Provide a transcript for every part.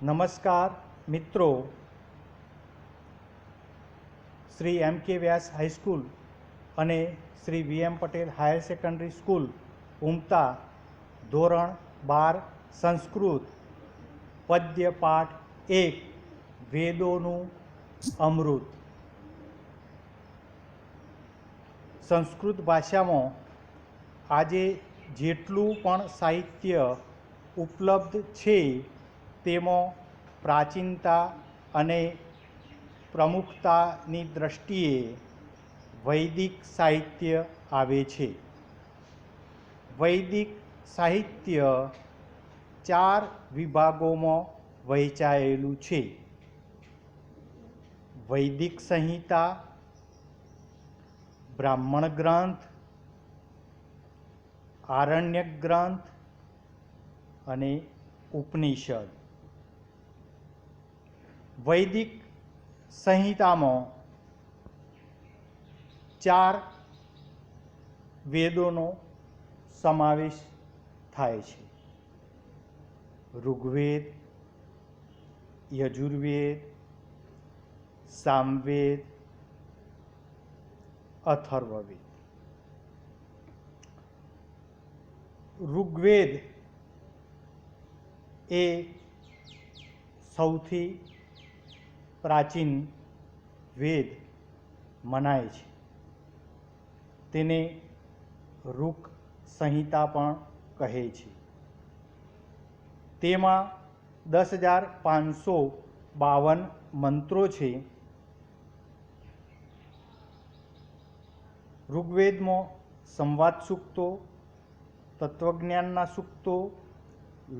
નમસ્કાર મિત્રો, શ્રી એમ કે વ્યાસ હાઈસ્કૂલ અને શ્રી વી એમ પટેલ હાયર સેકન્ડરી સ્કૂલ ઉમતા ધોરણ 12 સંસ્કૃત પદ્ય પાઠ 1 વેદોનું અમૃત. સંસ્કૃત ભાષામાં આજે જેટલું પણ સાહિત્ય ઉપલબ્ધ છે તેમાં પ્રાચીનતા અને પ્રમુખતાની દૃષ્ટિએ વૈદિક સાહિત્ય આવે છે. વૈદિક સાહિત્ય 4 વિભાગોમાં વહેંચાયેલું છે: વૈદિક સંહિતા, બ્રાહ્મણ ગ્રંથ, આરણ્યક ગ્રંથ અને ઉપનિષદ. વૈદિક સંહિતામાં 4 વેદોનો સમાવેશ થાય છે: ઋગ્વેદ, યજુર્વેદ, સામવેદ, અથર્વવેદ. ઋગ્વેદ એ સૌથી પ્રાચીન વેદ મનાય છે. તેને ઋક સંહિતા પણ કહે છે. તેમાં 10,552 મંત્રો છે. ઋગ્વેદમાં સંવાદ સૂક્તો, તત્વજ્ઞાનના સૂક્તો,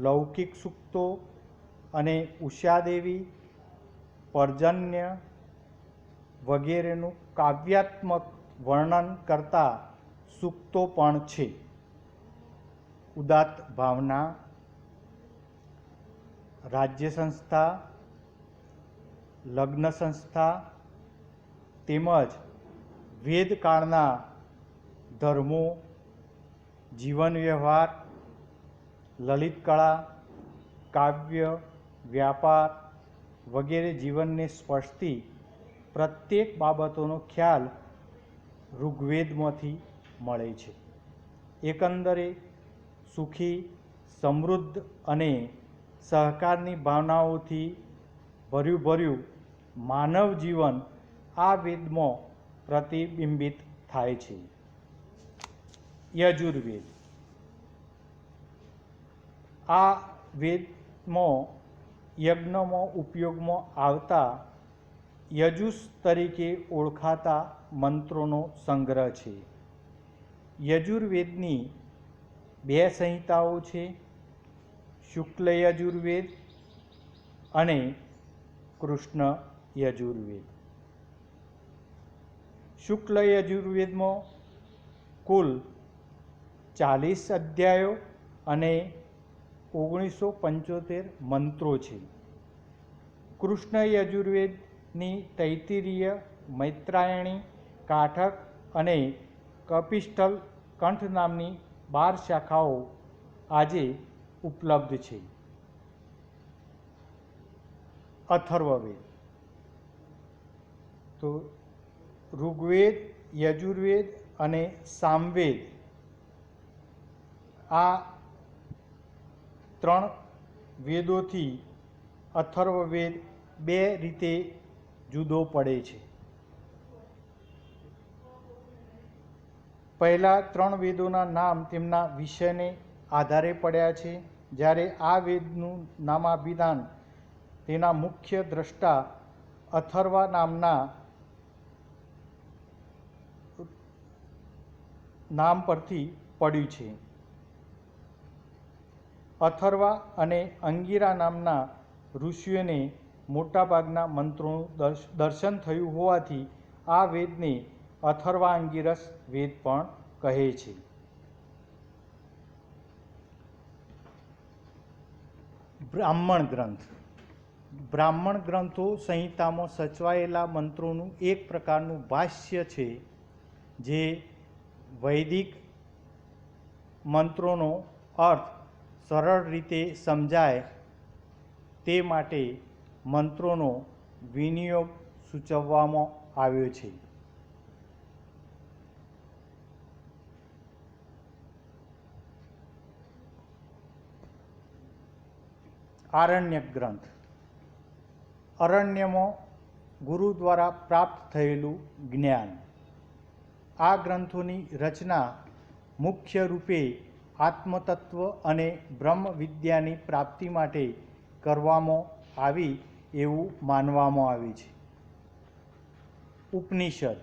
લૌકિક સૂક્તો અને ઉષાદેવી, પર્જન્ય વગેરેનું કાવ્યાત્મક વર્ણન કરતા સૂક્તો પણ છે. ઉદાત્ત ભાવના, રાજ્ય સંસ્થા, લગ્ન સંસ્થા તેમજ વેદકાળના ધર્મો, જીવન વ્યવહાર, લલિત કળા, કાવ્ય, વ્યાપાર વગેરે જીવનને સ્પર્શતી પ્રત્યેક બાબતોનો ખ્યાલ ઋગ્વેદમાંથી મળે છે. એકંદરે સુખી, સમૃદ્ધ અને સહકારની ભાવનાઓથી ભર્યું માનવ જીવન આ વેદમાં પ્રતિબિંબિત થાય છે. યજુર્વેદ. આ વેદમાં યજ્ઞમાં ઉપયોગમાં આવતા યજુષ તરીકે ઓળખાતા મંત્રોનો સંગ્રહ છે. યજુર્વેદની 2 સંહિતાઓ છે: શુક્લ યજુર્વેદ અને કૃષ્ણ યજુર્વેદ. શુક્લ યજુર્વેદમાં કુલ 40 અધ્યાયો અને 1975 મંત્રો છે. કૃષ્ણ યજુર્વેદની તૈત્તિરીય, મૈત્રાયણી, કાઠક અને કપિષ્ઠલ કંઠ નામની 12 શાખાઓ આજે ઉપલબ્ધ છે. અથર્વવેદ. તો ઋગ્વેદ, યજુર્વેદ અને સામવેદ આ 3 વેદોથી અથર્વવેદ 2 રીતે જુદો પડે છે. પહેલા 3 વેદોના નામ તેમના વિષયને આધારે પડ્યા છે, જ્યારે આ વેદનું નામાભિધાન તેના મુખ્ય દ્રષ્ટા અથર્વા નામના નામ પરથી પડ્યું છે. અથર્વા અને અંગિરા નામના ઋષિઓને મોટાભાગના મંત્રોનું દર્શન થયું હોવાથી આ વેદને અથર્વાંગિરસ વેદ પણ કહે છે. બ્રાહ્મણ ગ્રંથ. બ્રાહ્મણ ગ્રંથો સંહિતામાં સચવાયેલા મંત્રોનું એક પ્રકારનું ભાષ્ય છે, જે વૈદિક મંત્રોનો અર્થ સરળ રીતે સમજાય તે માટે મંત્રોનો વિનિયોગ સૂચવવામાં આવ્યો છે. આરણ્યક ગ્રંથ. અરણ્યમાં ગુરુ દ્વારા પ્રાપ્ત થયેલું જ્ઞાન. આ ગ્રંથોની રચના મુખ્ય રૂપે આત્મતત્વ અને બ્રહ્મ વિદ્યાની પ્રાપ્તિ માટે કરવામાં આવી એવું માનવામાં આવે છે. ઉપનિષદ.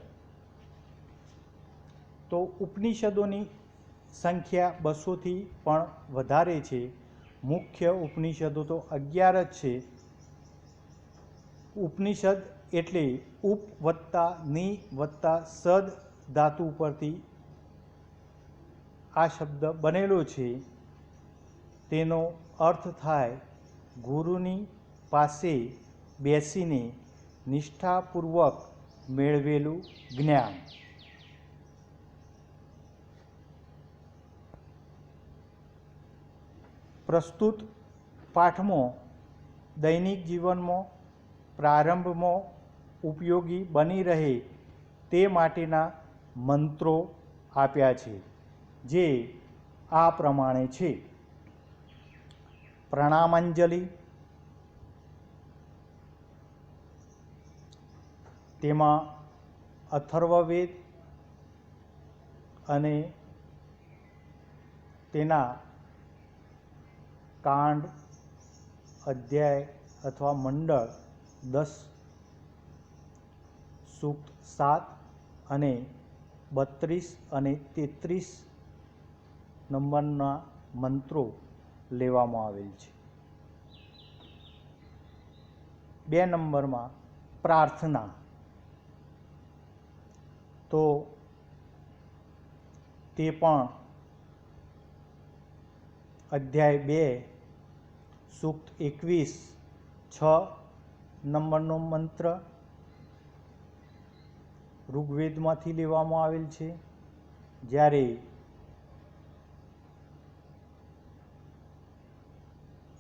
તો ઉપનિષદોની સંખ્યા 200થી પણ વધારે છે. મુખ્ય ઉપનિષદો તો 11 જ છે. ઉપનિષદ એટલે ઉપ વત્તા ની વત્તા સદ ધાતુ પરથી આ શબ્દ બનેલો છે. તેનો અર્થ થાય ગુરુની પાસે બેસીને નિષ્ઠાપૂર્વક મેળવેલું જ્ઞાન. પ્રસ્તુત પાઠમાં દૈનિક જીવનમાં પ્રારંભમાં ઉપયોગી બની રહે તે માટેના મંત્રો આપ્યા છે, જે આ પ્રમાણે છે. પ્રણામાંજલિ. તેમાં અથર્વવેદ અને તેના કાંડ, અધ્યાય અથવા મંડળ 10, સૂક્ત 7 અને 32 અને 33 નંબરના મંત્રો લેવામાં આવેલ છે. 2 નંબરમાં પ્રાર્થના. તો તે પણ અધ્યાય 2, સૂક્ત 21, 6 નંબરનો મંત્ર ઋગ્વેદમાંથી લેવામાં આવેલ છે. જ્યારે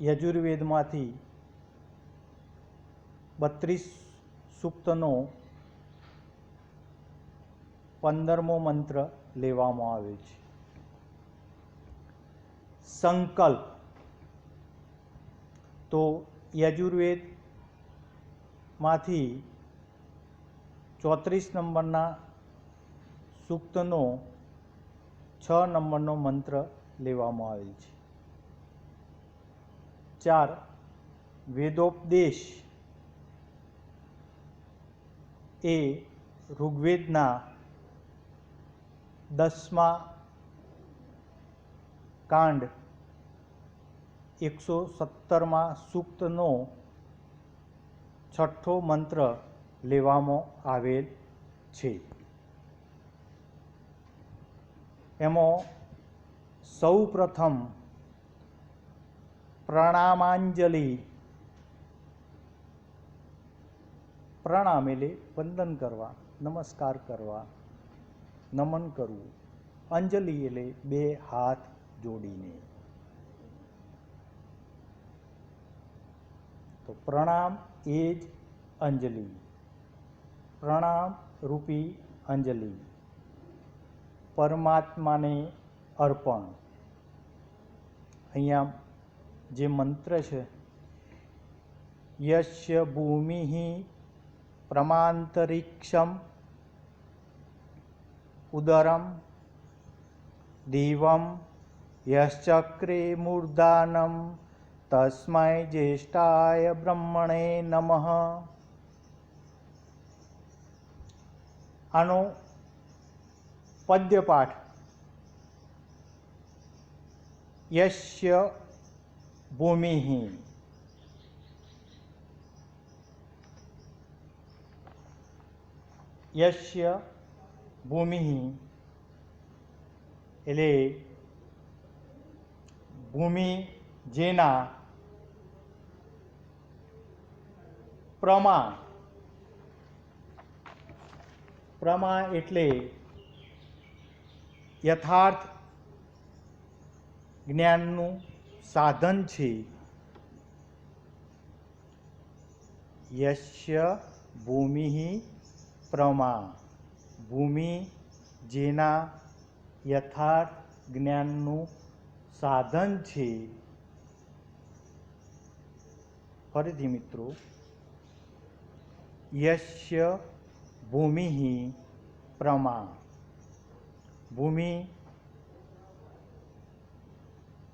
યજુર્વેદમાંથી 32 સૂક્તનો 15મો મંત્ર લેવામાં આવે છે. સંકલ્પ. તો યજુર્વેદમાંથી 34 નંબરના સૂક્તનો 6 નંબરનો મંત્ર લેવામાં આવેલ છે. 4 વેદોપદેશ. એ ઋગ્વેદના 10મા કાંડ 117મા સૂક્તનો 6ઠ્ઠો મંત્ર લેવામાં આવેલ છે. એમાં સૌ પ્રથમ પ્રણામાંજલિ. પ્રણામ એટલે વંદન કરવા, નમસ્કાર કરવા, નમન કરવું. અંજલિ એટલે 2 હાથ જોડીને. તો પ્રણામ એ જ અંજલિ. પ્રણામ રૂપી અંજલિ પરમાત્માને અર્પણ. અહીંયા જે મંત્ર છે, યસ્ય ભૂમિ પ્રમાંતરિક્ષમ ઉદરમ દિવમ યશ્ચક્રે મૂર્ધાનમ તસ્મૈ જ્યેષ્ઠાય બ્રહ્મણે નમઃ. આનો પદ્યપાઠ. યસ્ય ભૂમિ. યસ્ય ભૂમિ એટલે ભૂમિ જેના પ્રમા. પ્રમા એટલે યથાર્થ જ્ઞાનનું સાધન છે. યસ્ય ભૂમિ પ્રમા, ભૂમિ જેના યથાર્થ જ્ઞાનનું સાધન છે. ફરીથી મિત્રો, યસ્ય ભૂમિ પ્રમા, ભૂમિ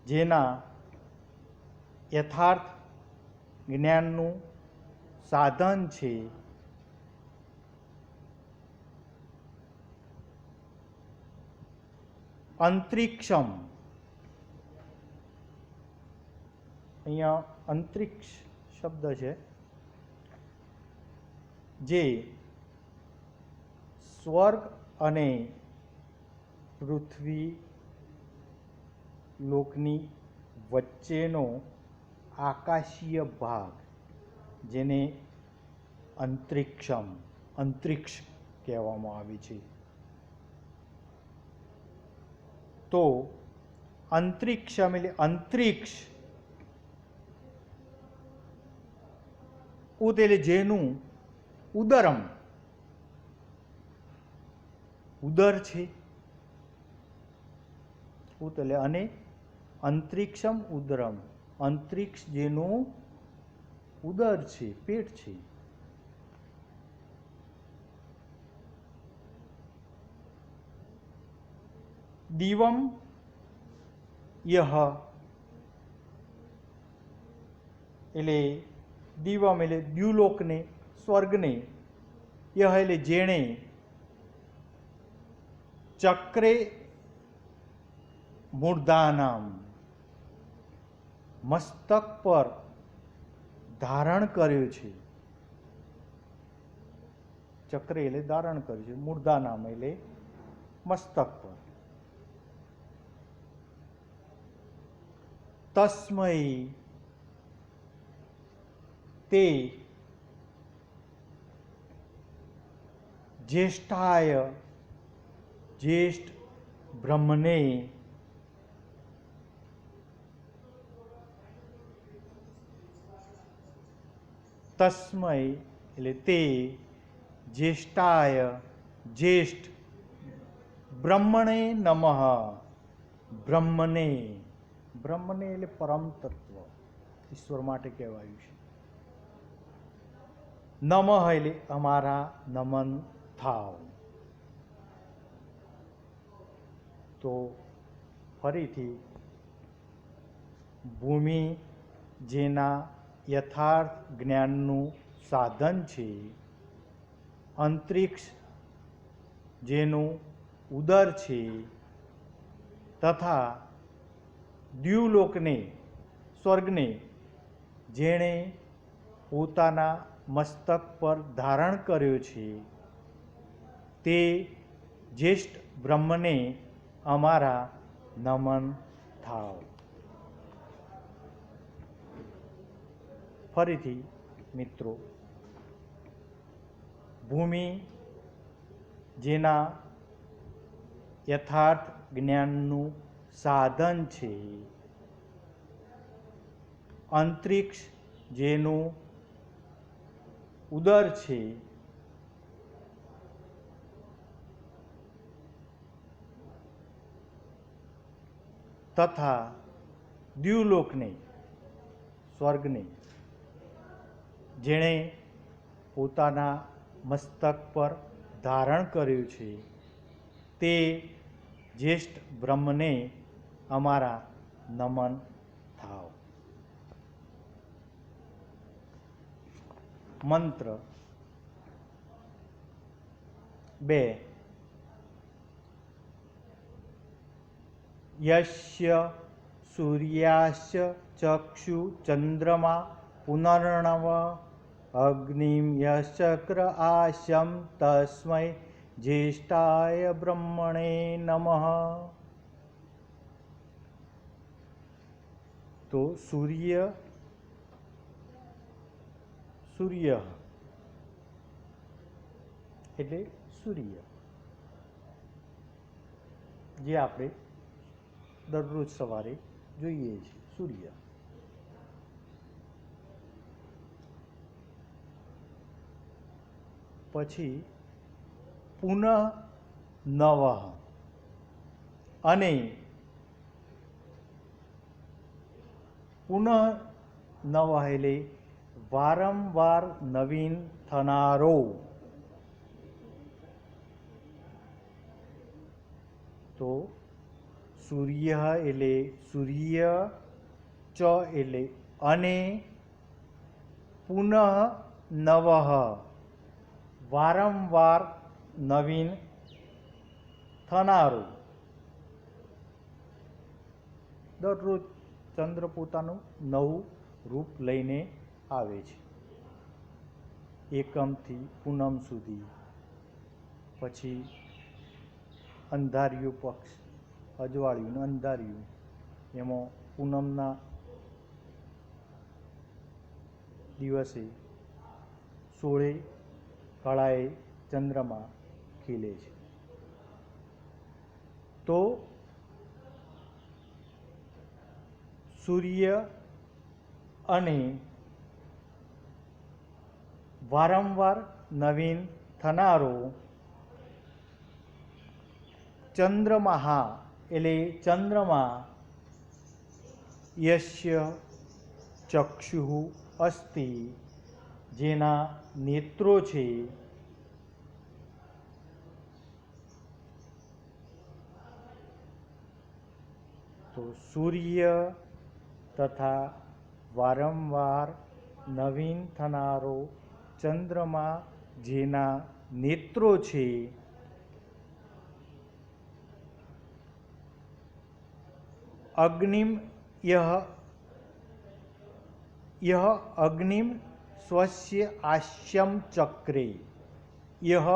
જેના યથાર્થ જ્ઞાનનું સાધન છે. અંતરિક્ષમ, અહીંયા અંતરિક્ષ શબ્દ છે, જે સ્વર્ગ અને પૃથ્વી લોકની વચ્ચેનો આકાશીય ભાગ, જેને અંતરિક્ષ કહેવામાં આવે છે. તો અંતરિક્ષમ એટલે અંતરિક્ષ, ઉદ એટલે જેનું ઉદરમ, ઉદર છે, ઉત એટલે અને અંતરિક્ષમ ઉદરમ, અંતરિક્ષ જેનું ઉદર છે, પેટ છે. દીવમ યહ એટલે દીવમ એટલે દ્યુલોકને, સ્વર્ગને, યહ એટલે જેણે ચક્રે મૂર્ધાનામ મસ્તક પર ધારણ કર્યું છે. ચક્રે એટલે ધારણ કર્યું છે, મૂર્ધાનામ એટલે મસ્તક પર. તસ્મૈ તે જ્યેષ્ઠાય જ્યેષ્ઠ બ્રહ્મને તસ્મૈ એટલે તે જ્યેષ્ઠાય જ્યેષ્ઠ બ્રહ્મણે નમઃ, બ્રહ્મને, બ્રહ્મને એટલે પરમ તત્વ, ઈશ્વર માટે કહેવાયું છે. નમઃ એટલે અમારા નમન થાવ. તો ફરીથી, ભૂમિ જેના યથાર્થ જ્ઞાનનું સાધન છે, અંતરિક્ષ જેનું ઉદર છે, તથા દ્યુલોકને, સ્વર્ગને જેણે પોતાના મસ્તક પર ધારણ કર્યો છે, તે જ્યેષ્ઠ બ્રહ્મને અમારા નમન થાવ. ફરીથી મિત્રો, ભૂમિ જેના યથાર્થ જ્ઞાનનું સાધન છે, અંતરિક્ષ જેનું ઉદર છે, તથા દ્યુલોકને, સ્વર્ગને જેણે પોતાના મસ્તક પર ધારણ કર્યું છે, તે જ્યેષ્ઠ બ્રહ્મને અમારા નમન થાવ. મંત્ર 2. યસ્ય સૂર્યાસ્ય ચક્ષુ ચંદ્રમા પુનર્ણવ અગ્નિમ યશ્ચક્ર આસ્યમ તસ્મૈ જ્યેષ્ઠાય બ્રહ્મણે નમઃ. તો સૂર્ય એટલે સૂર્ય, જે આપણે દરરોજ સવારે જોઈએ છીએ, સૂર્ય. પછી પુનઃ નવઃ અને પુનઃ નવઃ એટલે વારંવાર નવીન થનારો. તો સૂર્ય એટલે સૂર્ય, ચ એટલે અને, પુનઃ નવઃ વારંવાર નવીન થનારો. દરરોજ ચંદ્ર પોતાનું નવું રૂપ લઈને આવે છે. એકમથી પૂનમ સુધી. પછી અંધારિયું પક્ષ, અજવાળિયું ને અંધારિયું, એમાં પૂનમના દિવસે 16 કળાએ ચંદ્રમા ખીલે છે. તો સૂર્ય અને વારંવાર નવીન થનારો ચંદ્રમઃ એટલે ચંદ્રમા, યસ્ય ચક્ષુઃ અસ્તિ જેના નેત્રો છે, તો સૂર્ય તથા વારંવાર નવીન થનારો ચંદ્રમા જેના નેત્રો છે, અગ્નિમ યહ અગ્નિમ સ્વસ્ય આસ્યમ ચક્રે. યહ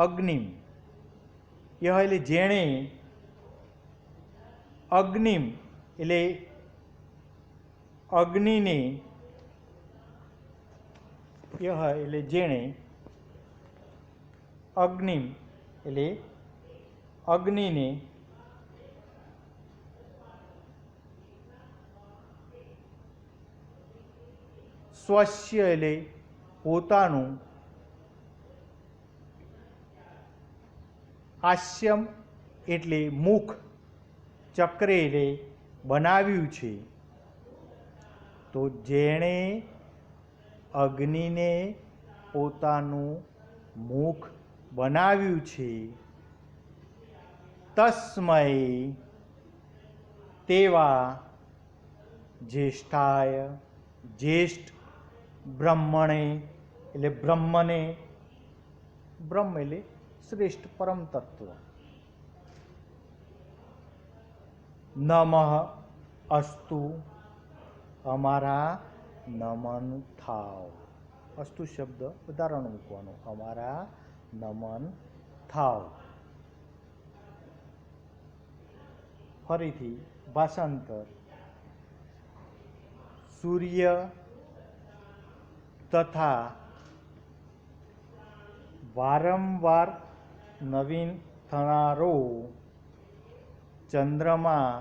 અગ્નિમ, યહ એટલે જેણે, અગ્નિમ એટલે અગ્નિને, યહ એટલે જેણે, અગ્નિમ એટલે અગ્નિને, સ્વસ્ય એટલે પોતાનું, આસ્યમ એટલે મુખ, ચક્રે એટલે બનાવ્યું છે. તો જેણે અગ્નિને પોતાનું મુખ બનાવ્યું છે, તસ્મૈ તેવા, જ્યેષ્ઠાય જ્યેષ્ઠ, બ્રહ્મણે એટલે બ્રહ્મને, બ્રહ્મ એટલે શ્રેષ્ઠ પરમ તત્વ, નમઃ અસ્તુ અમારા નમન થાવ. અસ્તુ શબ્દ ઉદાહરણ મૂકવાનો, અમારા નમન થાવ. ફરીથી ભાષાંતર. સૂર્ય તથા વારંવાર નવીન થનારો ચંદ્રમા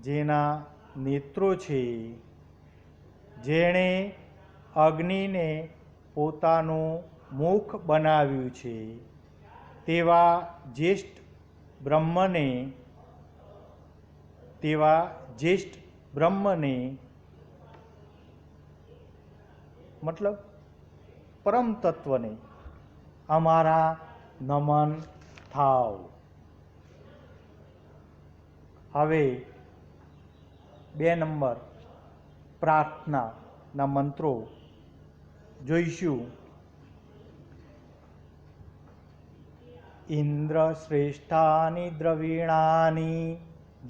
જેના નેત્રો છે, જેણે અગ્નિને પોતાનું મુખ બનાવ્યું છે, તેવા જ્યેષ્ઠ બ્રહ્મને, તેવા જ્યેષ્ઠ બ્રહ્મને મતલબ પરમ તત્વને અમારા નમન થાવ. હવે 2 નંબર પ્રાર્થનાના મંત્રો જોઈશું. ઇન્દ્ર શ્રેષ્ઠાની દ્રવિણાની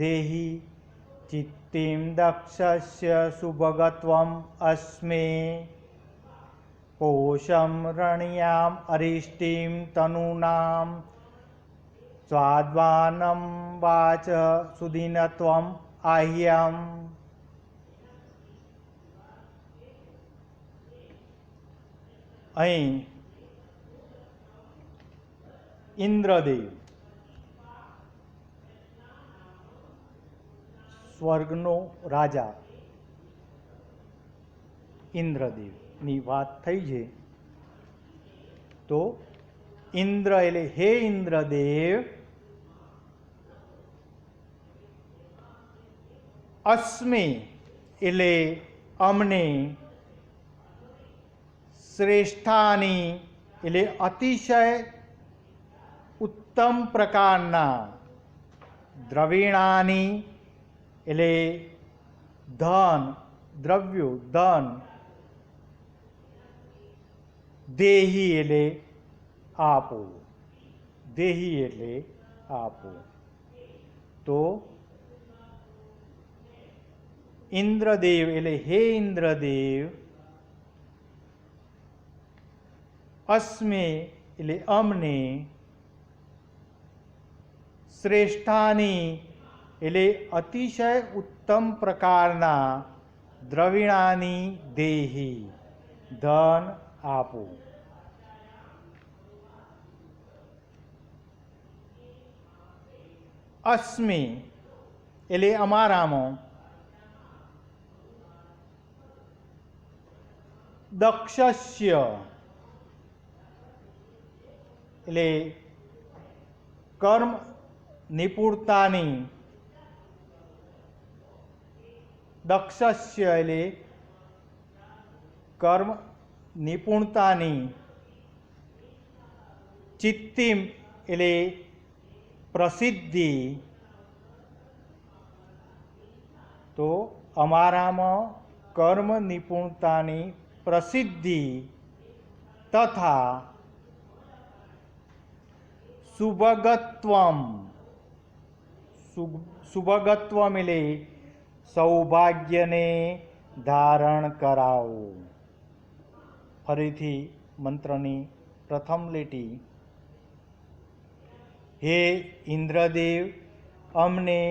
દેહી ચિત્તિમ દક્ષસ્ય સુભગત્વમ અસ્મે કોશમ રણ્યામ અરિષ્ટિમ તનૂનામ સ્વાદ્વાનમ વાચ સુદીનત્વમ આહ્યમ. અહીં ઇન્દ્રદેવ સ્વર્ગનો રાજા ઇન્દ્રદેવની વાત થઈ છે. તો ઇન્દ્ર એટલે હે ઇન્દ્રદેવ, અસ્મે એટલે અમને, શ્રેષ્ઠાની એટલે અતિશય ઉત્તમ પ્રકારના, દ્રવિણાની એટલે ધન, દ્રવ્યો, ધન, દેહી એટલે આપો, દેહી એટલે આપો. તો ઇન્દ્રદેવ એટલે હે ઇન્દ્રદેવ, અસ્મે એટલે અમને, શ્રેષ્ઠાની એટલે અતિશય ઉત્તમ પ્રકારના, દ્રવિણાની દેહી ધન આપો. અસ્મે એટલે અમારામાં, દક્ષસ્ય એટલે કર્મ નિપુણતાની, દક્ષસ્ય એટલે કર્મ નિપુણતાની, ચિત્તિમ એટલે પ્રસિદ્ધિ. તો અમારામાં કર્મ નિપુણતાની પ્રસિદ્ધિ તથા સુભગત્વમ, સુભગત્વમ એટલે સૌભાગ્યને ધારણ કરાવો. ફરીથી મંત્રની પ્રથમ લીટી. હે ઇન્દ્રદેવ, અમને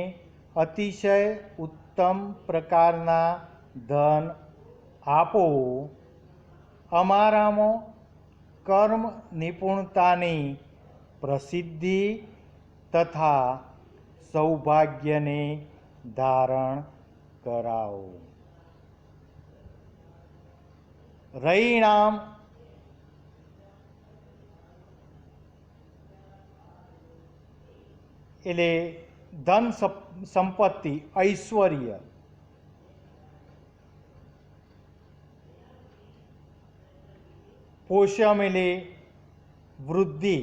અતિશય ઉત્તમ પ્રકારના ધન આપો. અમારામાં કર્મ નિપુણતાની પ્રસિદ્ધિ તથા સૌભાગ્યને ધારણ કરાવો. રૈણામ એટલે ધન સંપત્તિ, ઐશ્વર્ય. પોષમ એટલે વૃદ્ધિ.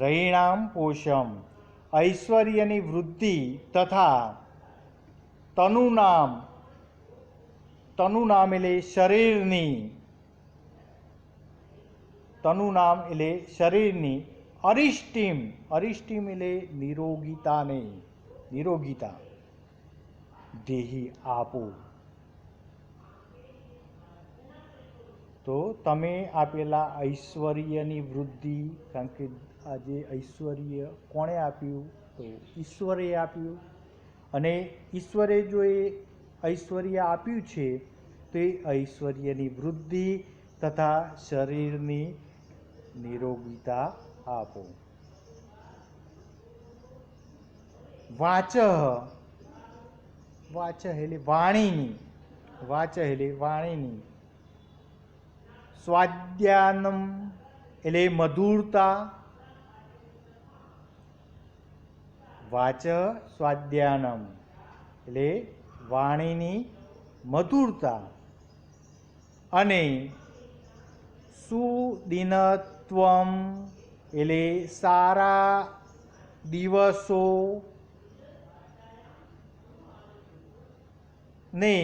રૈણામ પોષમ ઐશ્વર્યની વૃદ્ધિ તથા તનુનામ, તનુનામ એટલે શરીરની, તનુનામ એટલે શરીરની, અરિષ્ટિમ, અરિષ્ટિમ એટલે નિરોગીતાને, નિરોગીતા દેહી આપો. તો તમે આપેલા ઐશ્વર્યની વૃદ્ધિ, કારણ કે આજે ઐશ્વર્ય કોણે આપ્યું? તો ઈશ્વરે આપ્યું. અને ઈશ્વરે જો એ ઐશ્વર્ય આપ્યું છે તો એ ઐશ્વર્યની વૃદ્ધિ તથા શરીરની નિરોગીતા આપો. વાચ, વાચ એટલે વાણીની, વાચ એટલે વાણીની. સ્વાધ્યાનમ એટલે મધુરતા. વાચ સ્વાધ્યાનમ એટલે વાણીની મધુરતા. અને સુદિનત્વમ એટલે સારા દિવસો ને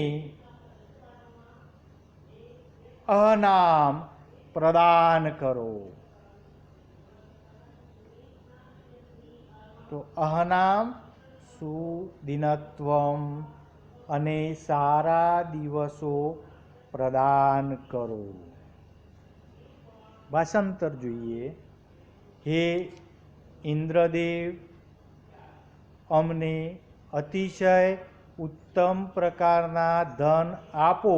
અહનામ પ્રદાન કરો. તો અહનામ સુદિનત્વમ અને સારા દિવસો પ્રદાન કરો. ભાષાંતર જોઈએ. હે ઇન્દ્રદેવ, અમને અતિશય ઉત્તમ પ્રકારના ધન આપો.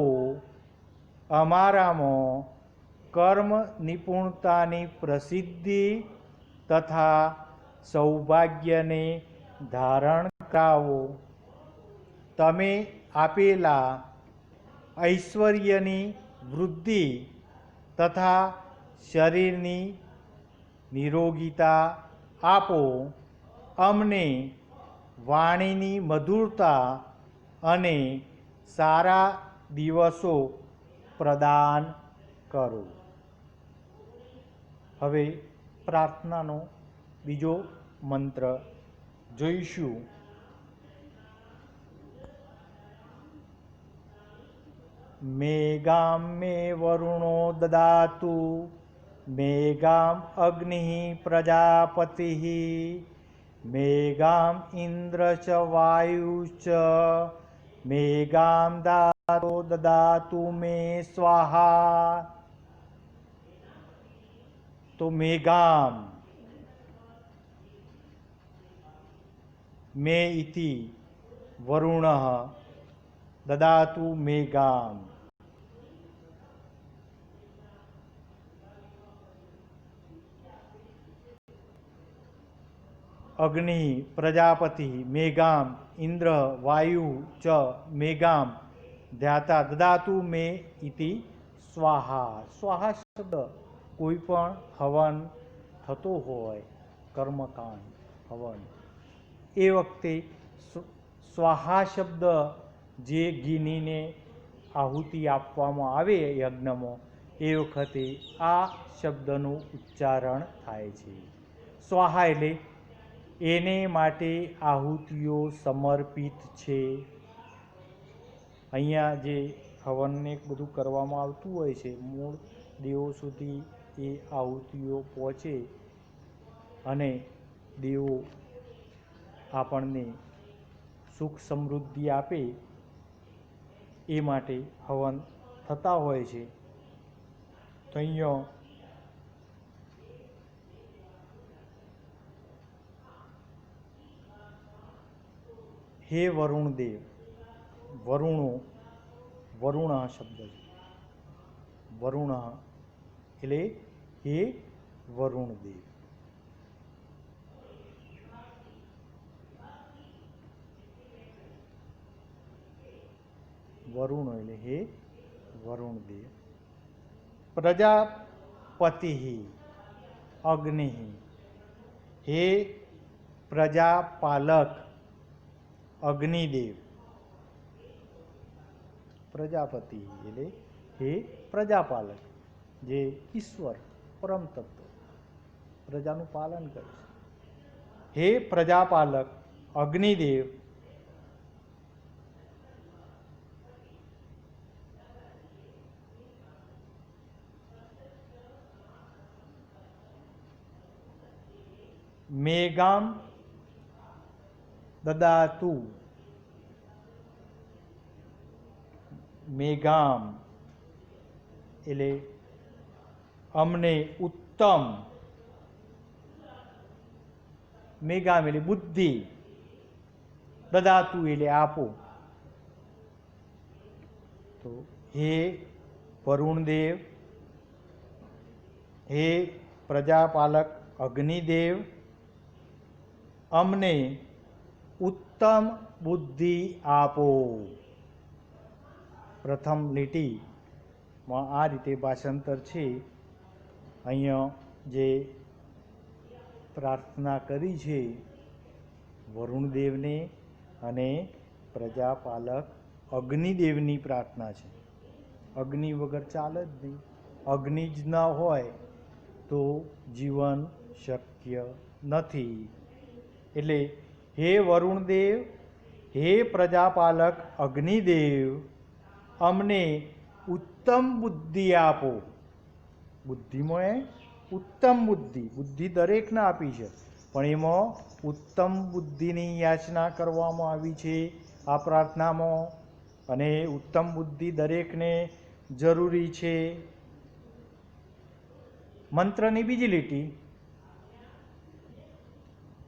અમારામાં કર્મ નિપુણતાની પ્રસિદ્ધિ તથા સૌભાગ્યને ધારણ કરાવો. તમે આપેલા ઐશ્વર્યની વૃદ્ધિ તથા શરીરની નિરોગીતા આપો. અમને વાણીની મધુરતા અને સારા દિવસો પ્રદાન કરો. હવે પ્રાર્થનાનો બીજો મંત્ર જોઈશું. મેઘામ મે વરુણો દદાતુ, મેઘામ અગ્નિ પ્રજાપતિ, મેઘામ ઇન્દ્ર ચ વાયુ ચ, મેઘામ દાતો દદાતુ મે સ્વાહા. તો મેઘામ મે ઇતિ વરુણઃ દદાતુ મેઘામ. અગ્નિ પ્રજાપતિ મેઘામ ઇન્દ્ર વાયુ ચ મેઘામ ધ્યાતા દદાતુ મે ઇતિ સ્વાહા. સ્વાહા શબ્દ કોઈ પણ હવન થતો હોય, કર્મકાંડ હવન, એ વખતે સ્વાહા શબ્દ જે ગિનીને આહુતિ આપવામાં આવે યજ્ઞમાં, એ વખતે આ શબ્દનું ઉચ્ચારણ થાય છે. સ્વાહા એટલે એને માટે આહુતિઓ સમર્પિત છે. અહીંયા જે હવનને બધું કરવામાં આવતું હોય છે, મૂળ દેવો સુધી એ આહુતિઓ પહોંચે અને દેવો આપણને સુખ સમૃદ્ધિ આપે, એ માટે હવન થતા હોય છે. તો અહીંયા હે વરુણદેવ, વરુણો વરુણ શબ્દ છે. વરુણ એટલે હે વરુણદેવ. વરુણ એટલે હે વરુણદેવ. પ્રજાપતિ અગ્નિ, હે પ્રજાપાલક અગ્નિદેવ. પ્રજાપતિ એટલે હે પ્રજાપાલક, જે ઈશ્વર પરમ તત્વ પ્રજાનું પાલન કરે છે. હે પ્રજાપાલક અગ્નિદેવ, મેઘામ દદાતુ, મેઘામ એટલે અમને ઉત્તમ, મેઘામ એટલે બુદ્ધિ, દદાતુ એટલે આપો. તો હે વરુણદેવ, હે પ્રજાપાલક અગ્નિદેવ, અમને ઉત્તમ બુદ્ધિ આપો. પ્રથમ લીટીમાં આ રીતે ભાષાંતર છે. અહીંયા જે પ્રાર્થના કરી છે વરુણદેવને અને પ્રજાપાલક અગ્નિદેવની પ્રાર્થના છે. અગ્નિ વગર ચાલે જ નહીં. અગ્નિ જ ન હોય તો જીવન શક્ય નથી. એટલે હે વરુણદેવ, હે પ્રજાપાલક અગ્નિદેવ, અમને ઉત્તમ બુદ્ધિ આપો. બુદ્ધિમાં ઉત્તમ બુદ્ધિ, બુદ્ધિ દરેકને આપી છે, પણ એમાં ઉત્તમ બુદ્ધિની યાચના કરવામાં આવી છે આ પ્રાર્થનામાં. અને ઉત્તમ બુદ્ધિ દરેકને જરૂરી છે. મંત્રની બીજી લીટી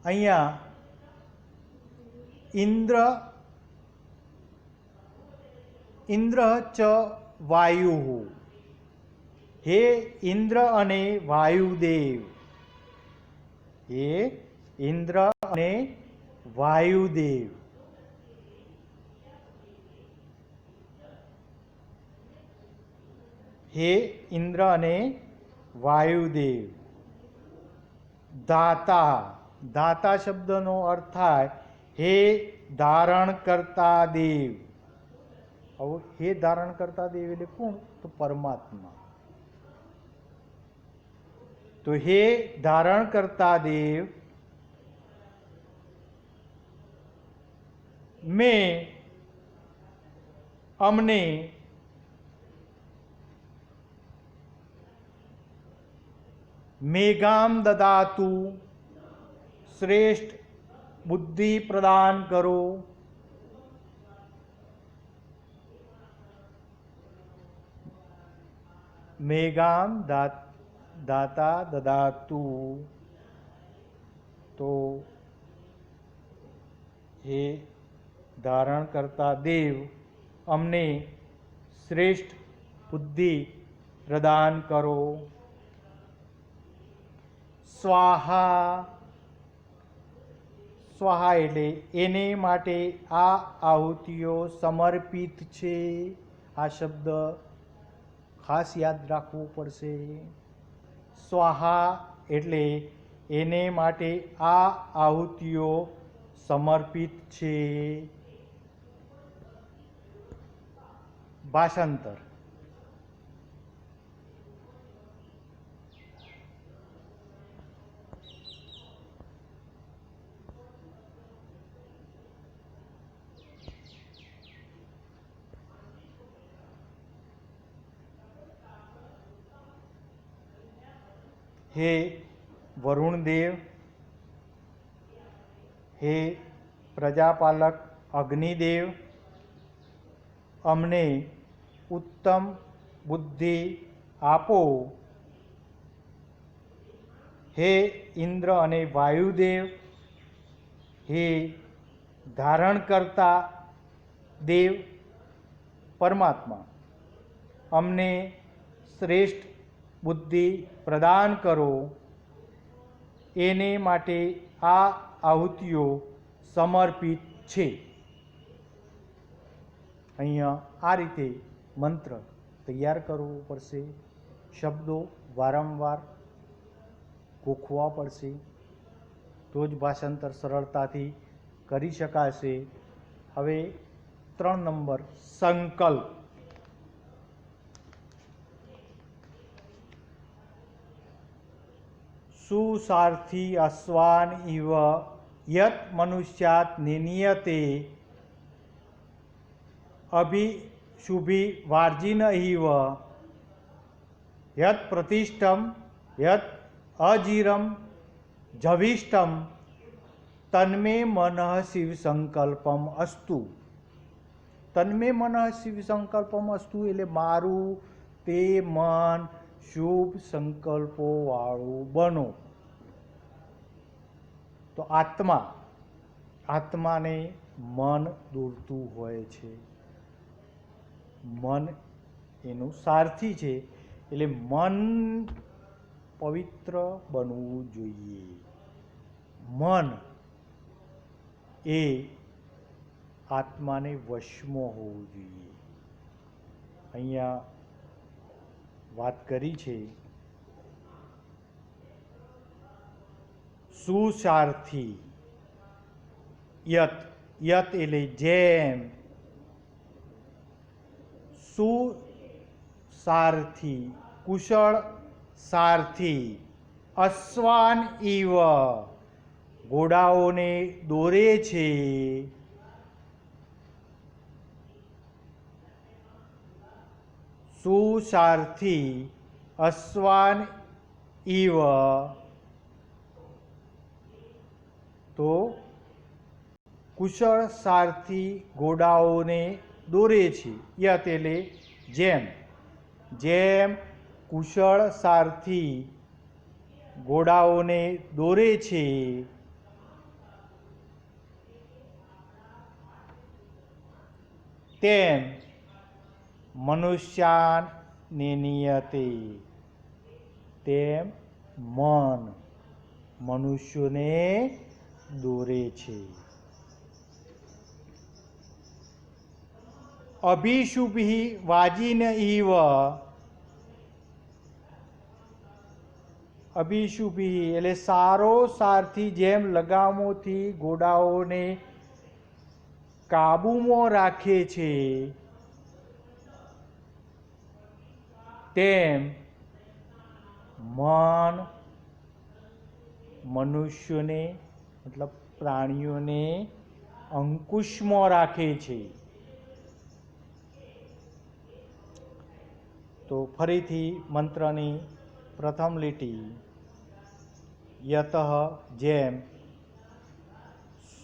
અહીંયા ઇન્દ્ર ચ વાયુ, હે ઇન્દ્ર અને વાયુદેવ, હે ઇન્દ્ર અને વાયુદેવ. હે ઇન્દ્ર અને વાયુદેવ. દાતા, દાતા શબ્દનો અર્થ થાય હે ધારણ કરતા દેવ. હવે હે ધારણ કરતા દેવ એટલે કોણ? તો પરમાત્મા. તો હે ધારણ કરતા દેવ, મેં અમને મેઘામ દદાતુ, શ્રેષ્ઠ બુદ્ધિ પ્રદાન કરો. મેઘામ દાતા દદાતુ, તો હે ધારણ કરતા દેવ, અમને શ્રેષ્ઠ બુદ્ધિ પ્રદાન કરો. સ્વાહા, સ્વાહા એટલે એને માટે આ આહુતિઓ સમર્પિત છે. આ શબ્દ ખાસ યાદ રાખવું પડશે. સ્વાહા એટલે એને માટે આ આહુતિઓ સમર્પિત છે. ભાષાંતર. હે વરુણદેવ, હે પ્રજાપાલક અગ્નિદેવ, અમને ઉત્તમ બુદ્ધિ આપો. હે ઇન્દ્ર અને વાયુદેવ, હે ધારણ કરતા દેવ પરમાત્મા, અમને શ્રેષ્ઠ બુદ્ધિ પ્રદાન કરો. એને માટે આ આહુતિઓ સમર્પિત છે. અહીંયા આ રીતે મંત્ર તૈયાર કરવો પડશે. શબ્દો વારંવાર ગોખવા પડશે, તો જ ભાષાંતર સરળતાથી કરી શકાશે. હવે 3 નંબર, સંકલ્પ. સુસારથી અશ્વાન ઇવ યત મનુષ્યાત નિનિયતે અભિશુભી વાર્જિન ઇવ યત પ્રતિષ્ઠમ યત અજીરમ જવિષ્ઠમ તન્મે મનઃ શિવ સંકલ્પમ અસ્તુ. તન્મે મનઃ શિવ સંકલ્પમ અસ્તુ એટલે મારું તે મન શુભ સંકલ્પો વાળું બનો. તો આત્માને મન દોરતું હોય છે. મન એનું સારથી છે, એટલે મન પવિત્ર બનવું જોઈએ. મન એ આત્માને વશમાં હોવું જોઈએ. અહીંયા વાત કરી છે સુસારથી. યત, યત એટલે જેમ. સુસારથી કુશળ સારથી. અશ્વાન ઇવ ઘોડાઓને દોરે છે. સુસારથી અશ્વાન ઇવ, તો કુશળ સારથી ઘોડાઓને દોરે છે. યત એટલે જેમ. જેમ કુશળ સારથી ઘોડાઓને દોરે છે, તેમ મનુષ્યાન નિનિયતે, તેમ મન મનુષ્યોને દોરે છે. અભિશુભી વાજીન ઇવ અભિશુભી એટલે સારો સારથી જેમ લગામોથી ઘોડાઓને કાબૂમાં રાખે છે તેમ મન મનુષ્યોને મતલબ પ્રાણીઓને અંકુશમાં રાખે છે. તો ફરીથી મંત્રની પ્રથમ લીટી યતઃ જેમ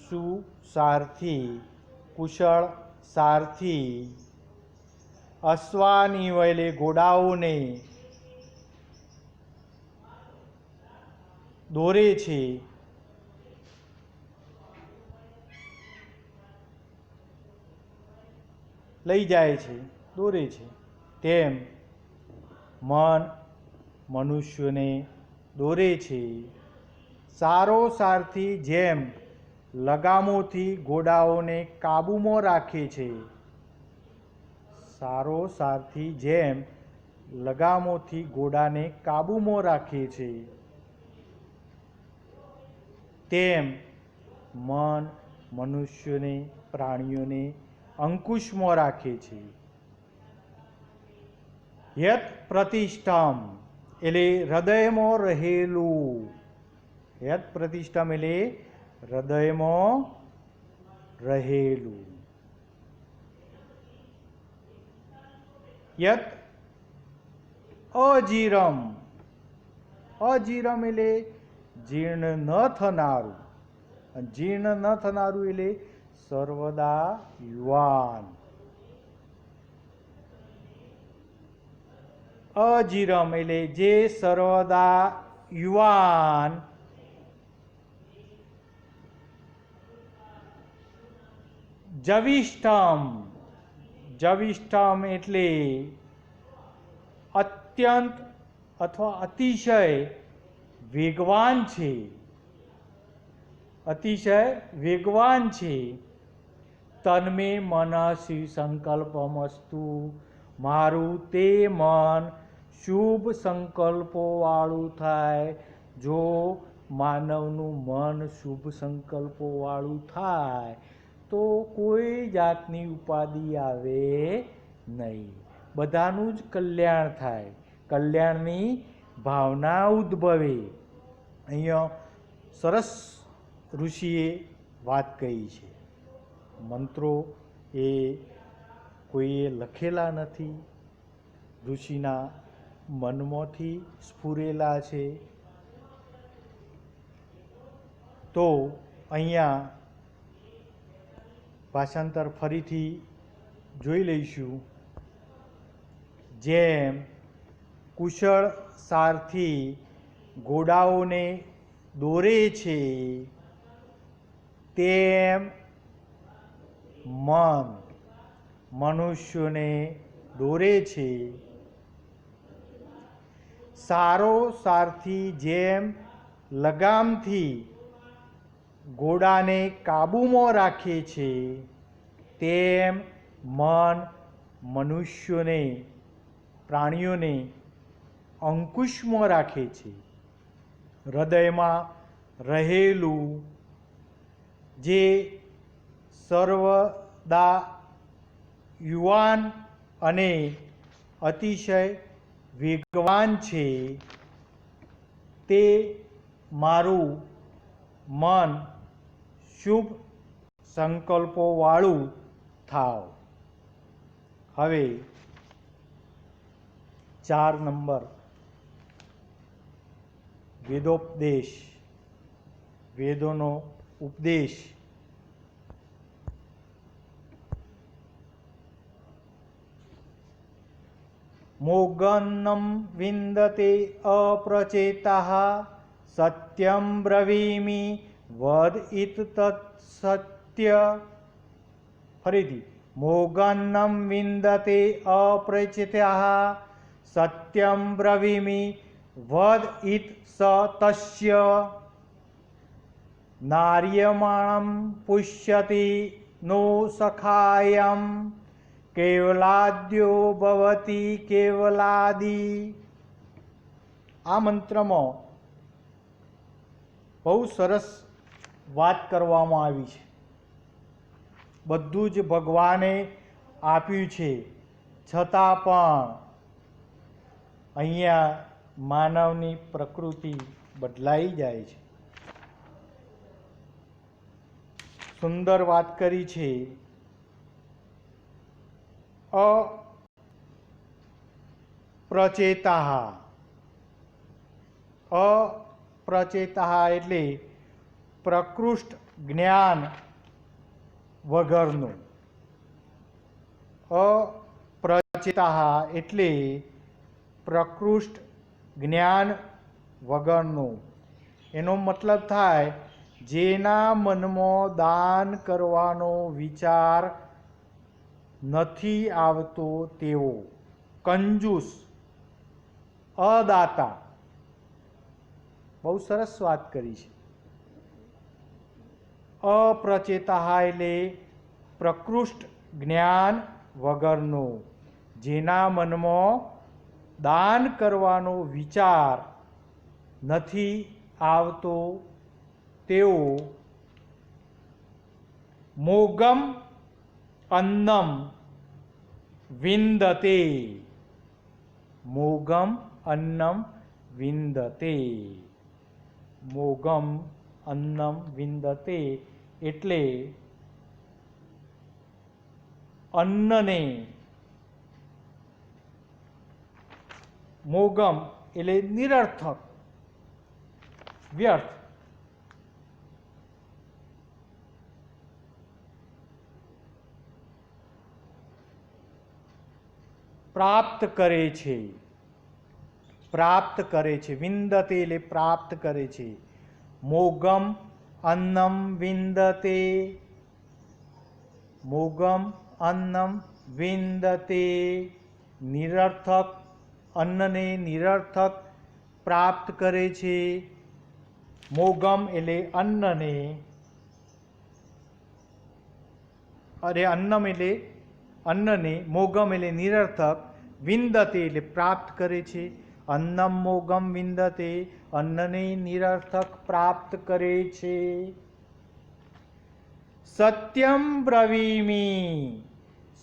સુસારથી કુશળ સારથી અશ્વાની વયલે ઘોડાઓને દોરે છે લઈ જાય છે દોરે છે તેમ મન મનુષ્યોને દોરે છે. સારો સારથી જેમ લગામોથી ઘોડાઓને કાબૂમાં રાખે છે. સારો સારથી જેમ લગામોથી ઘોડાને કાબૂમાં રાખે છે તેમ મન મનુષ્યોને પ્રાણીઓને અંકુશમાં રાખે છે. યત પ્રતિષ્ઠમ એટલે હૃદયમાં રહેલું. યત પ્રતિષ્ઠમ એટલે હૃદયમાં રહેલું. યત અજીરમ અજીરમ એટલે જીર્ણ ન થનારું. જીર્ણ ન થનારું એટલે સર્વદા યુવાન. અજીરમ એટલે જે સર્વદા યુવાન. જવિષ્ઠમ જવિષ્ઠમ એટલે અત્યંત અથવા અતિશય વેગવાન છે. અતિશય વેગવાન છે. તન્મે મનસી સંકલ્પમસ્તુ મારું તે મન શુભ સંકલ્પો વાળું થાય. જો માનવનું મન શુભ સંકલ્પો વાળું થાય તો કોઈ જાતની ઉપાધિ આવે નહીં. બધાનું જ કલ્યાણ થાય. કલ્યાણની ભાવના ઉદ્ભવે. અહીંયા સરસ ઋષિએ વાત કહી છે. મંત્રો એ કોઈએ લખેલા નથી, ઋષિના મનમાંથી સ્ફુરેલા છે. તો અહીંયા ભાષાંતર ફરીથી જોઈ લઈશું. જેમ કુશળ સારથી ઘોડાઓને દોરે છે તેમ મન મનુષ્યોને દોરે છે. સારો સારથી જેમ લગામથી ઘોડાને કાબૂમાં રાખે છે તેમ મન મનુષ્યોને પ્રાણીઓને અંકુશમાં રાખે છે. હૃદયમાં રહેલું જે સર્વદા યુવાન અને અતિશય વેગવાન છે તે મારું મન શુભ સંકલ્પોવાળું થાવ. હવે 4 નંબર વેદોપદેશ. વેદોનો ઉપદેશ. મોગન્નમ વિંદતે અપ્રચેતાઃ સત્યમ બ્રવીમિ વદ ઇત તત્ સત્ય. ફરીથી મોગન્નમ વિંદતે અપ્રચેતાઃ સત્યમ બ્રવીમિ વદ ઇત સ તસ્ય. નાર્યમાણમ પુષ્યતિ નો સખાયમ કેવલાદ્યો ભવતી કેવલાદી. આ મંત્રમાં બહુ સરસ વાત કરવામાં આવી છે. બધું જ ભગવાને આપ્યું છે, છતાં પણ અહીંયા માનવની પ્રકૃતિ બદલાઈ જાય છે. સુંદર વાત કરી છે. અપ્રચેતા એટલે પ્રકૃષ્ટ જ્ઞાન વગરનું. અપ્રચેતા એટલે પ્રકૃષ્ટ જ્ઞાન વગરનું. એનો મતલબ થાય જેના મનમાં દાન કરવાનો વિચાર નથી આવતો તેવો, કંજૂસ, અદાતા. બહુ સરસ વાત કરી છે. અપ્રચેતા એટલે પ્રકૃષ્ટ જ્ઞાન વગરનું, જેના મનમાં દાન કરવાનો વિચાર નથી આવતો તેઓ, મોગમ અન્નમ વિંદતે. મોગમ અન્નમ વિંદતે. મોગમ અન્નમ વિંદતે એટલે અન્નને, મોગમ એટલે નિરર્થક, વ્યર્થ, પ્રાપ્ત કરે છે. પ્રાપ્ત કરે છે. વિંદતે એટલે પ્રાપ્ત કરે છે. મોગમ અન્નમ વિંદતે. મોગમ અન્નમ વિંદતે. નિરર્થક અન્નને નિરર્થક પ્રાપ્ત કરે છે. મોગમ એટલે અન્નને, અન્નમ એટલે અન્નને, મોગમ એટલે નિરર્થક, વિંદતે એટલે પ્રાપ્ત કરે છે. અન્નમ મોગમ વિંદતે, અન્નને નિરર્થક પ્રાપ્ત કરે છે. સત્યમ બ્રવીમી,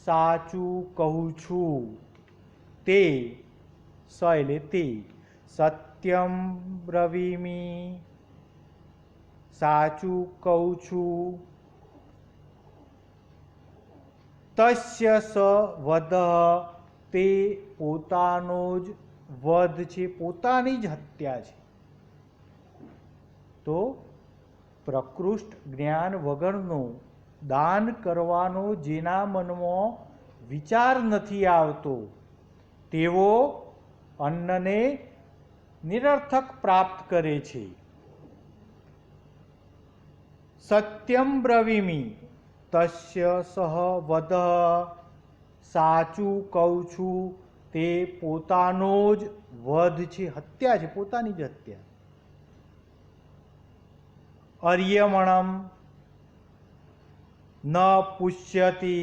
સાચું કહું છું. તે, સ એટલે તે, સત્યમ બ્રવીમી, સાચું કહું છું. તસ્ય સ વધ, તે પોતાનો જ વધ છે, પોતાની જ હત્યા છે. તો પ્રકૃષ્ટ જ્ઞાન વગરનો દાન કરવાનો જેના મનમાં વિચાર નથી આવતો તેવો અન્નને નિરર્થક પ્રાપ્ત કરે છે. સત્યમ બ્રવીમી, તસ્ય સહ વધ, સાચું કહું છું. તે પોતાનો જ વધ છે, હત્યા છે, પોતાની જ હત્યા. અર્યમણમ ન પુષ્યતિ.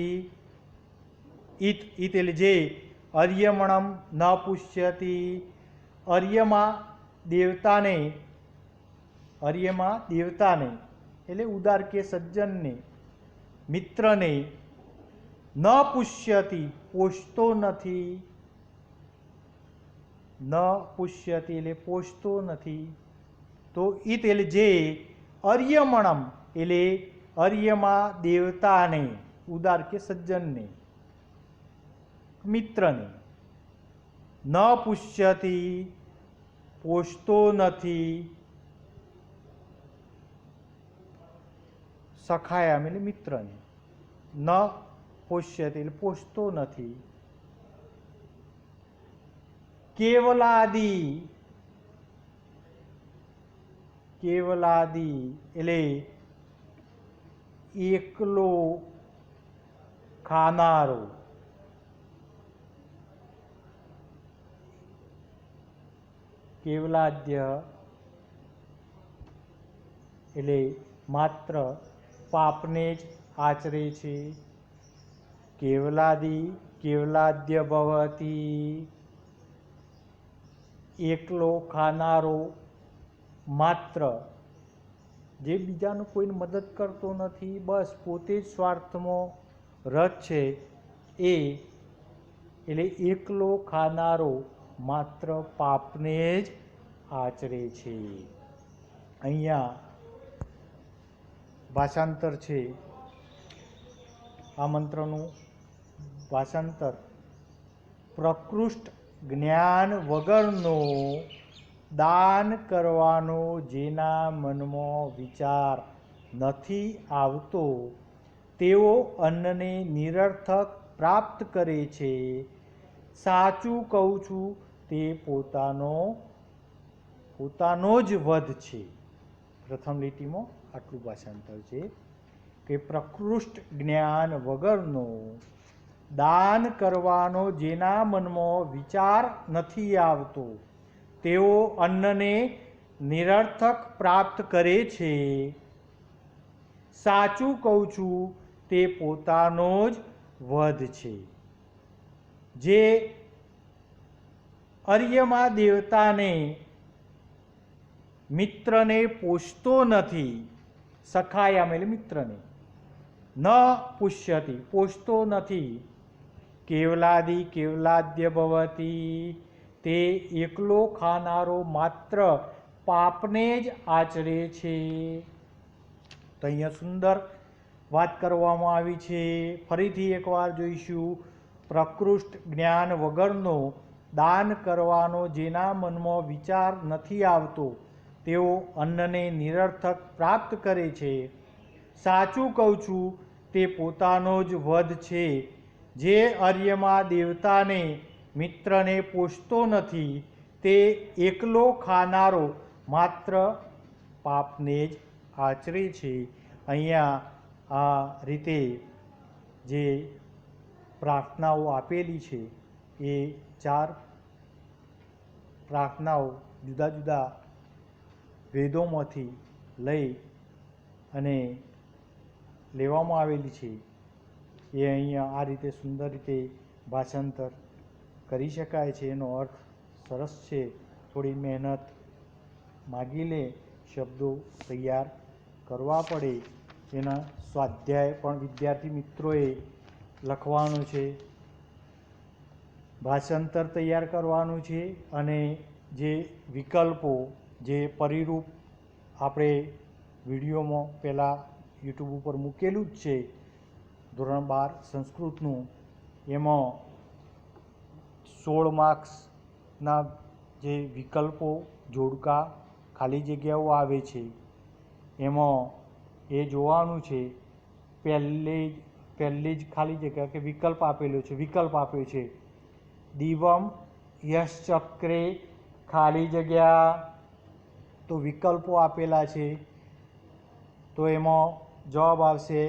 ઇત એટલે જે. અર્યમણમ ન પુષ્યતિ. અર્યમાં દેવતાને, અર્યમાં દેવતાને એટલે ઉદાર કે સજ્જનને, મિત્રને, ન પુષ્યતિ પોષતો નથી. ન પુષ્યતિ એટલે પોષતો નથી. તો ઇત એટલે જે. અર્યમણમ એટલે અર્યમાં દેવતાને, ઉદાર કે સજ્જનને, મિત્રને, ન પુષ્યતિ પોષતો નથી. સખાયામ એટલે મિત્રને, ન પોષ્યતિ એટલે પોષતો નથી. કેવલાદી, કેવલાદી એટલે એકલો ખાનારો. કેવલાદ્ય એટલે માત્ર પાપને જ આચરે છે. કેવલાદી કેવલાદ્ય ભવતી, એકલો ખાનારો માત્ર જે બીજાનું કોઈને મદદ કરતો નથી, બસ પોતે જ સ્વાર્થમાં રત છે, એ એટલે એકલો ખાનારો માત્ર પાપને જ આચરે છે. અહીંયા ભાષાંતર છે, આ મંત્રનું ભાષાંતર: પ્રકૃષ્ટ જ્ઞાન વગરનો દાન કરવાનો જેના મનમાં વિચાર નથી આવતો, તેઓ અન્નને નિરર્થક પ્રાપ્ત કરે છે. સાચું કહું છું, તે પોતાનો જ વધ છે. પ્રથમ લીટીમાં આટલું ભાષાંતર છે કે પ્રકૃષ્ટ જ્ઞાન વગરનો દાન કરવાનો જેના મનમાં વિચાર નથી આવતો, તેઓ અન્નને નિરર્થક પ્રાપ્ત કરે છે. સાચું કહું છું, તે પોતાનો જ વધ છે. જે અર્યમા દેવતાને મિત્રને પોષતો નથી, સખાયામ એટલે મિત્રને, ન પુષ્યતિ પોષતો નથી, કેવલાદિ કેવલાદ્ય ભવતી, તે એકલો ખાનારો માત્ર પાપને જ આચરે છે. તો અહીંયા સુંદર વાત કરવામાં આવી છે. ફરીથી એકવાર જોઈશું. પ્રકૃષ્ટ જ્ઞાન વગરનો દાન કરવાનો જેના મનમાં વિચાર નથી આવતો, તેઓ અન્નને નિરર્થક પ્રાપ્ત કરે છે. સાચું કહું છું, તે પોતાનો જ વધ છે. જે અર્યમા દેવતાને મિત્રને પોષતો નથી, તે એકલો ખાનારો માત્ર પાપને જ આચરે છે. અહીંયા આ રીતે જે પ્રાર્થનાઓ આપેલી છે, એ 4 પ્રાર્થનાઓ જુદા જુદા વેદોમાંથી લઈ અને લેવામાં આવેલી છે. એ અહીંયા આ રીતે સુંદર રીતે ભાષાંતર કરી શકાય છે. એનો અર્થ સરસ છે. થોડી મહેનત માગી લે, શબ્દો તૈયાર કરવા પડે. એના સ્વાધ્યાય પણ વિદ્યાર્થી મિત્રોએ લખવાનું છે, ભાષાંતર તૈયાર કરવાનું છે, અને જે વિકલ્પો, જે પરિરૂપ આપણે વિડીયોમાં પહેલાં યુટ્યુબ ઉપર મૂકેલું જ છે, ધોરણ 12 સંસ્કૃતનું, એમાં 16 માર્ક્સના જે વિકલ્પો, જોડકા, ખાલી જગ્યાઓ આવે છે, એમાં એ જોવાનું છે. પહેલી જ ખાલી જગ્યા કે વિકલ્પ આપેલો છે, વિકલ્પ આપ્યો છે દીવમ યશચક્રે, ખાલી જગ્યા. તો વિકલ્પો આપેલા છે, તો એમાં જવાબ આવશે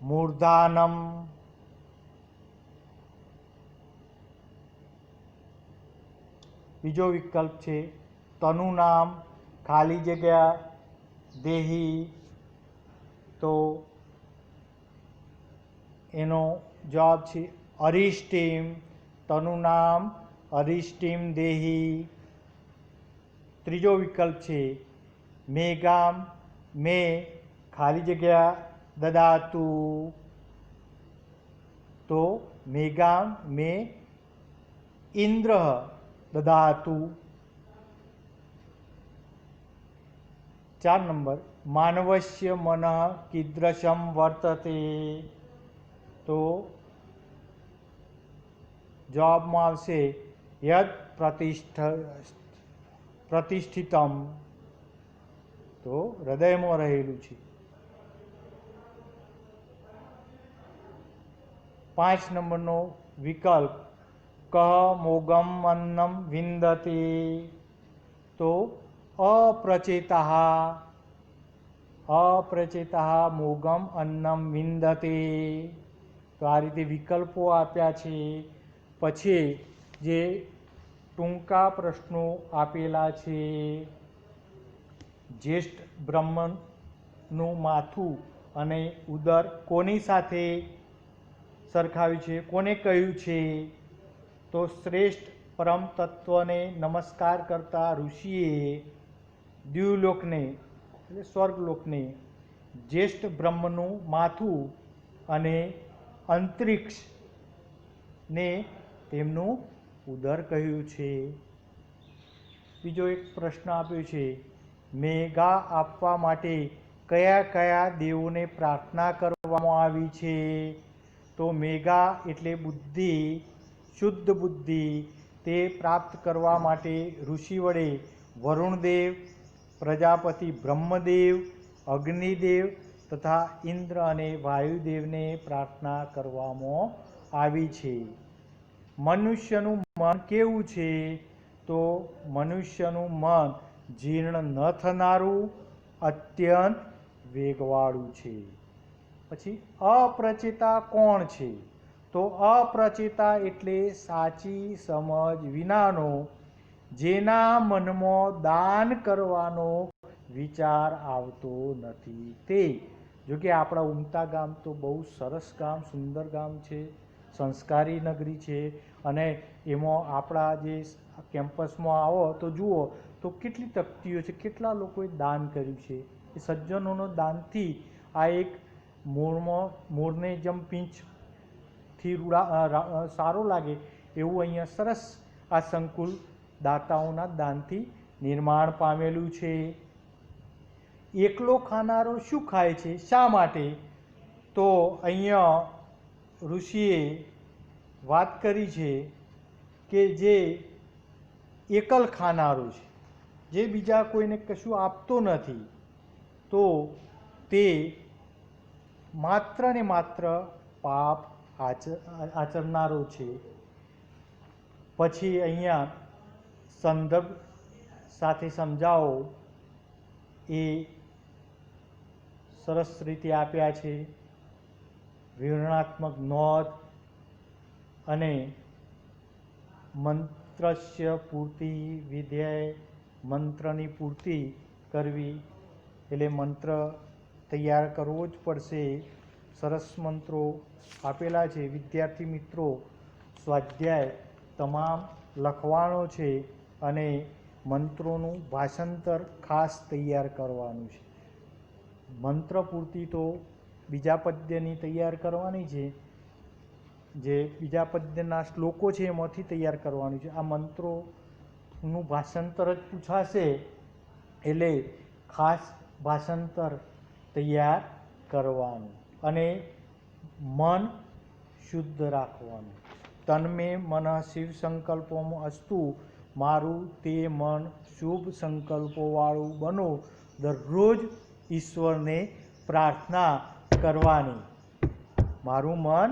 મૂર્ધાનમ. બીજો વિકલ્પ છે તનું નામ, ખાલી જગ્યા દેહી. તો એનો જવાબ છે અરિષ્ટિમ. તનું નામ અરિષ્ટિમ દેહી. ત્રીજો વિકલ્પ છે મેઘામ, મે ખાલી જગ્યા દદાતુ. તો મેઘામ મે ઇન્દ્ર દદાતુ. 4 નંબર માનવસ્ય મનઃ કીદૃશમ વર્તતે. તો જવાબમાં આવશે યદ પ્રતિષ્ઠિતમ. તો હૃદયમાં રહેલું છે. 5 નંબરનો વિકલ્પ કહ મોગમ અન્નમ વિંદતે. તો અપ્રચેતા મોગમ અન્નમ વિંદતે. તો આ રીતે વિકલ્પો આપ્યા છે. પછી જે ટૂંકા પ્રશ્નો આપેલા છે, જ્યેષ્ઠ બ્રહ્મનું માથું અને ઉદર કોની સાથે સરખાવ્યું છે, કોને કહ્યું છે? તો શ્રેષ્ઠ પરમ તત્વને નમસ્કાર કરતા ઋષિએ દ્યુલોકને એટલે સ્વર્ગલોકને, જ્યેષ્ઠ બ્રહ્મનું માથું અને અંતરિક્ષને તેમનું ઉદર કહ્યું છે. બીજો એક પ્રશ્ન આપ્યો છે, મેઘા આપવા માટે કયા કયા દેવોને પ્રાર્થના કરવામાં આવી છે? તો મેઘા એટલે બુદ્ધિ, શુદ્ધ બુદ્ધિ, તે પ્રાપ્ત કરવા માટે ઋષિ વડે વરુણદેવ, પ્રજાપતિ બ્રહ્મદેવ, અગ્નિદેવ તથા ઇન્દ્ર અને વાયુદેવને પ્રાર્થના કરવામાં આવી છે. મનુષ્યનું મન કેવું છે? તો મનુષ્યનું મન જીર્ણ ન થનારું, અત્યંત વેગવાળું છે. પછી અપ્રચેતા કોણ છે? તો અપ્રચેતા એટલે સાચી સમજ વિનાનો, જેના મનમાં દાન કરવાનો વિચાર આવતો નથી તે. જો કે આપણા ઉમતા ગામ તો બહુ સરસ ગામ, સુંદર ગામ છે, સંસ્કારી નગરી છે, અને એમાં આપણા જે કેમ્પસમાં આવો તો જુઓ તો કેટલી તકતીઓ છે, કેટલા લોકોએ દાન કર્યું છે. એ સજ્જનોનો દાનથી આ એક મોરને જેમ પીંછથી સારો લાગે એવું અહીંયા સરસ આ સંકુલ દાતાઓના દાનથી નિર્માણ પામેલું છે. એકલો ખાનારો શું ખાય છે, શા માટે? તો અહીંયા ઋષિએ વાત કરી છે કે જે એકલ ખાનારો છે, જે બીજા કોઈને કશું આપતો નથી, તો તે માત્ર ને માત્ર પાપ આચરનારો છે. પછી અહીંયા સંદર્ભ સાથે સમજાવો એ સરસ રીતે આપ્યા છે. વિવરણાત્મક નોંધ અને મંત્રસ્ય પૂર્તિ વિધેય, મંત્રની પૂર્તિ કરવી એટલે મંત્ર તૈયાર કરવો જ પડશે. સરસ મંત્રો આપેલા છે. વિદ્યાર્થી મિત્રો સ્વાધ્યાય તમામ લખવાનો છે અને મંત્રોનું ભાષાંતર ખાસ તૈયાર કરવાનું છે. મંત્ર પૂર્તિ તો બીજા પદ્યની તૈયાર કરવાની છે, જે બીજા પદ્યના શ્લોકો છે એમાંથી તૈયાર કરવાનું છે. આ મંત્રોનું ભાષાંતર જ પૂછાશે એટલે ખાસ ભાષાંતર તૈયાર કરવાનું અને મન શુદ્ધ રાખવાનું. તન્મે મન શિવ સંકલ્પોમાં અસ્તુ, મારું તે મન શુભ સંકલ્પોવાળું બનો. દરરોજ ઈશ્વરને પ્રાર્થના કરવાની, મારું મન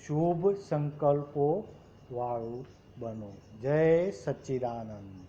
શુભ સંકલ્પો વાળું બનો. જય સચ્ચિદાનંદ.